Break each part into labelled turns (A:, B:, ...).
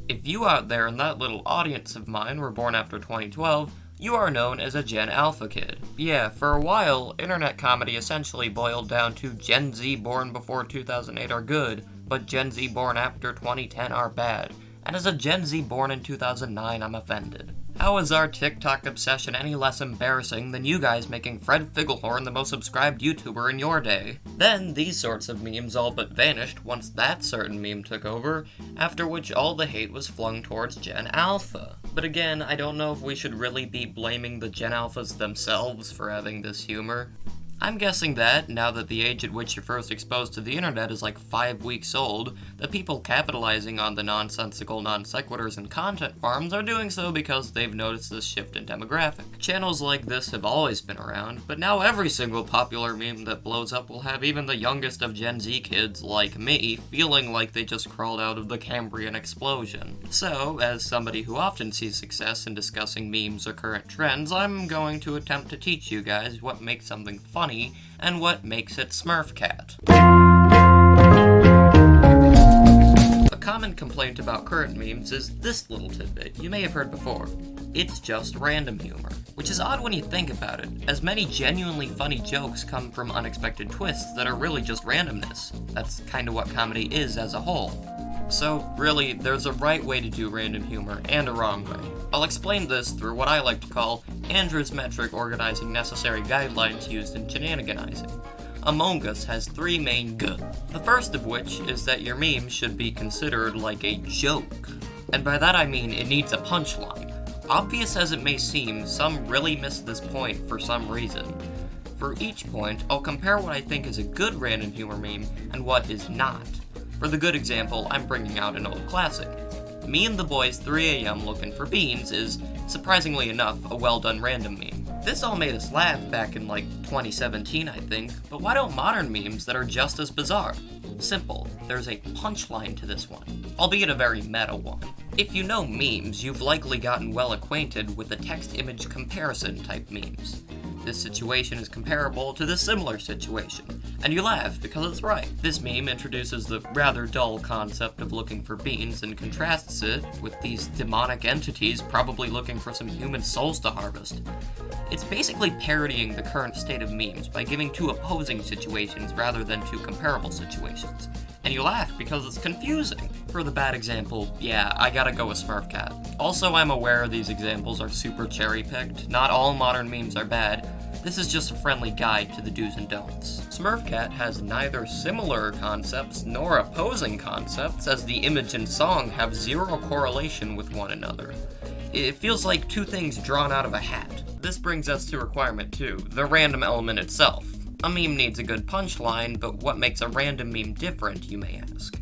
A: If you out there in that little audience of mine were born after 2012, you are known as a Gen Alpha kid. Yeah, for a while, internet comedy essentially boiled down to Gen Z born before 2008 are good, but Gen Z born after 2010 are bad. And as a Gen Z born in 2009, I'm offended. How is our TikTok obsession any less embarrassing than you guys making Fred Foghorn the most subscribed YouTuber in your day? Then, these sorts of memes all but vanished once that certain meme took over, after which all the hate was flung towards Gen Alpha. But again, I don't know if we should really be blaming the Gen Alphas themselves for having this humor. I'm guessing that, now that the age at which you're first exposed to the internet is like 5 weeks old, the people capitalizing on the nonsensical non sequiturs and content farms are doing so because they've noticed this shift in demographic. Channels like this have always been around, but now every single popular meme that blows up will have even the youngest of Gen Z kids, like me, feeling like they just crawled out of the Cambrian explosion. So, as somebody who often sees success in discussing memes or current trends, I'm going to attempt to teach you guys what makes something funny and what makes it Smurf cat. A common complaint about current memes is this little tidbit you may have heard before. It's just random humor. Which is odd when you think about it, as many genuinely funny jokes come from unexpected twists that are really just randomness. That's kinda what comedy is as a whole. So, really, there's a right way to do random humor and a wrong way. I'll explain this through what I like to call Andrew's metric organizing necessary guidelines used in shenaniganizing. Among Us has 3 main G. The first of which is that your meme should be considered like a joke. And by that I mean it needs a punchline. Obvious as it may seem, some really miss this point for some reason. For each point, I'll compare what I think is a good random humor meme and what is not. For the good example, I'm bringing out an old classic. Me and the boys 3 a.m. looking for beans is, surprisingly enough, a well-done random meme. This all made us laugh back in like 2017, I think, but why don't modern memes that are just as bizarre? Simple, there's a punchline to this one, albeit a very meta one. If you know memes, you've likely gotten well acquainted with the text-image comparison type memes. This situation is comparable to this similar situation, and you laugh because it's right. This meme introduces the rather dull concept of looking for beans and contrasts it with these demonic entities probably looking for some human souls to harvest. It's basically parodying the current state of memes by giving 2 opposing situations rather than 2 comparable situations. And you laugh because it's confusing. For the bad example, yeah, I gotta go with Smurf Cat. Also, I'm aware these examples are super cherry-picked. Not all modern memes are bad. This is just a friendly guide to the do's and don'ts. Smurf Cat has neither similar concepts nor opposing concepts, as the image and song have 0 correlation with one another. It feels like 2 things drawn out of a hat. This brings us to requirement 2, the random element itself. A meme needs a good punchline, but what makes a random meme different, you may ask?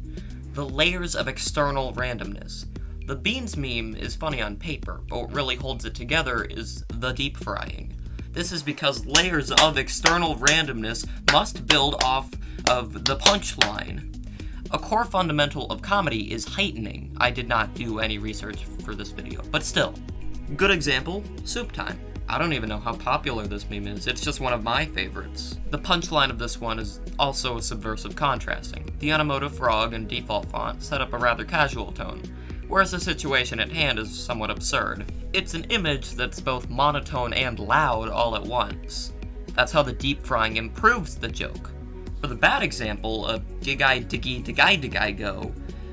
A: The layers of external randomness. The beans meme is funny on paper, but what really holds it together is the deep frying. This is because layers of external randomness must build off of the punchline. A core fundamental of comedy is heightening. I did not do any research for this video, but still. Good example, soup time. I don't even know how popular this meme is, it's just one of my favorites. The punchline of this one is also a subversive contrasting. The unemotive frog and default font set up a rather casual tone, whereas the situation at hand is somewhat absurd. It's an image that's both monotone and loud all at once. That's how the deep frying improves the joke. For the bad example, a gig-I-diggy-diggy-diggy go,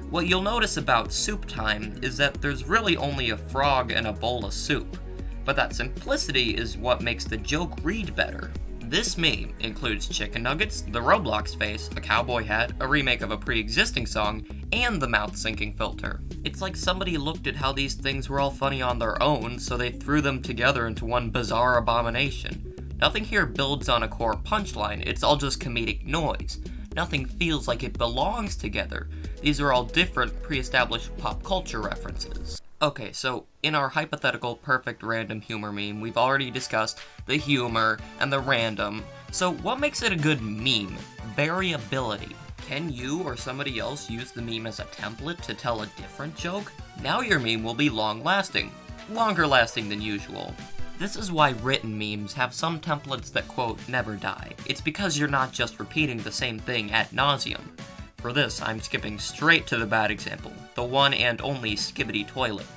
A: what you'll notice about soup time is that there's really only a frog and a bowl of soup. But that simplicity is what makes the joke read better. This meme includes chicken nuggets, the Roblox face, a cowboy hat, a remake of a pre-existing song, and the mouth-syncing filter. It's like somebody looked at how these things were all funny on their own, so they threw them together into one bizarre abomination. Nothing here builds on a core punchline, it's all just comedic noise. Nothing feels like it belongs together. These are all different pre-established pop culture references. Okay, so in our hypothetical perfect random humor meme, we've already discussed the humor and the random. So what makes it a good meme? Variability. Can you or somebody else use the meme as a template to tell a different joke? Now your meme will be long-lasting. Longer lasting than usual. This is why written memes have some templates that, quote, never die. It's because you're not just repeating the same thing ad nauseum. For this, I'm skipping straight to the bad example, the one and only skibity toilet.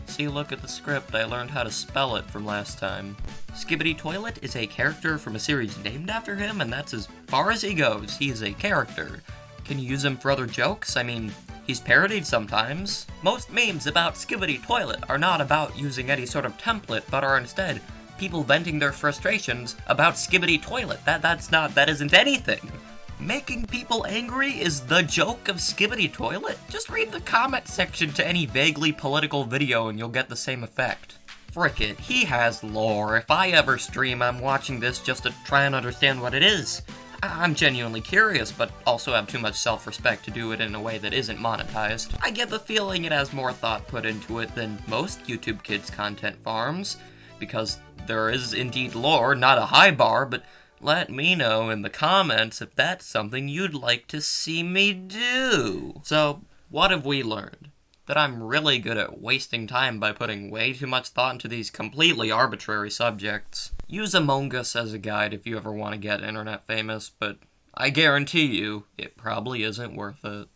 A: See, look at the script, I learned how to spell it from last time. Skibity Toilet is a character from a series named after him, and that's as far as he goes. He is a character. Can you use him for other jokes? I mean, he's parodied sometimes. Most memes about Skibity Toilet are not about using any sort of template, but are instead people venting their frustrations about Skibity Toilet. That isn't anything. Making people angry is the joke of Skibity Toilet? Just read the comment section to any vaguely political video and you'll get the same effect. Frick it, he has lore. If I ever stream, I'm watching this just to try and understand what it is. I'm genuinely curious, but also have too much self-respect to do it in a way that isn't monetized. I get the feeling it has more thought put into it than most YouTube Kids content farms, because there is indeed lore, not a high bar, but let me know in the comments if that's something you'd like to see me do. So, what have we learned? That I'm really good at wasting time by putting way too much thought into these completely arbitrary subjects. Use Among Us as a guide if you ever want to get internet famous, but I guarantee you, it probably isn't worth it.